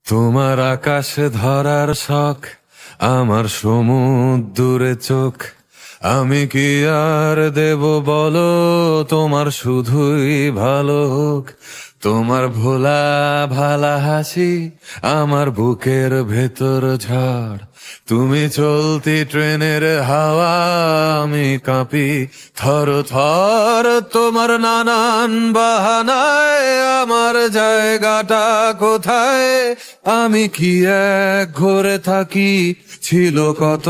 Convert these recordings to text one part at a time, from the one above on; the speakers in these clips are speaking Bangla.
তোমার আকাশে ধরার শখ, আমার সমুদ্রে চোখ। আমি কি আর দেব বলো, তোমার শুধুই ভালো হোক। তোমার ভোলা ভালা হাসি আমার বুকের ভেতর ঝড়। তুমি চলতি ট্রেনের হাওয়া, আমি কাঁপি থর থর। তোমার নানান বাহানায় আমার জায়গাটা কোথায়? আমি কি এক ঘরে থাকি, ছিল কত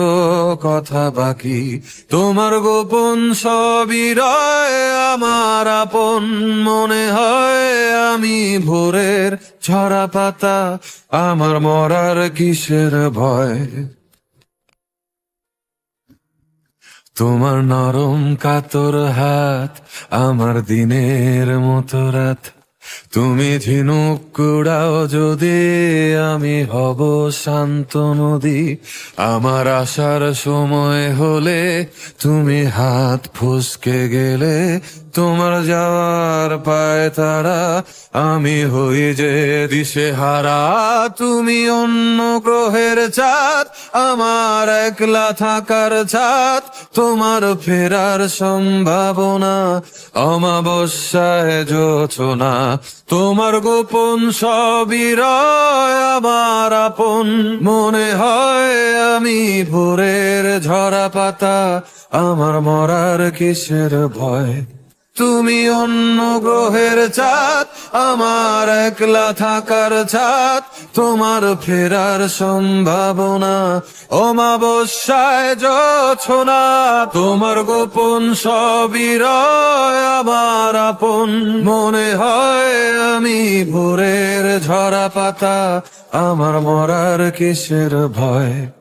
কথা বাকি। তোমার গোপন সবই রয়, আমার আপন মনে হয়। আমি ভোরের ঝরা পাতা, আমার মরার কিসের ভয়? তোমার নরম কাতর হাত আমার দিনের মতো রাত। তুমি ঝিনুক কুড়াও যদি, আমি হব শান্ত নদী। আমার আসার সময় হলে তুমি হাত ফসকে গেলে। তোমার যাওয়ার পায় তারা, আমি হই যে দিশেহারা। তুমি অন্য গ্রহের চাঁদ, আমার একলা থাকার ছাদ। তোমার ফেরার সম্ভাবনা, অমাবস্যায় জোছনা। তোমার গোপন সবই রয়, আমার আপন মনে হয়। আমি ভোরের ঝরা পাতা, আমার মরার কিসের ভয়? তুমি অন্য গ্রহের চাঁদ, আমার একলা থাকার ছাদ। তোমার ফেরার সম্ভাবনা, অমাবস্যায় জোছনা। তোমার গোপন সবই রয়, আমার আপন মনে হয়। আমি ভোরের ঝরা পাতা, আমার মরার কিসের ভয়?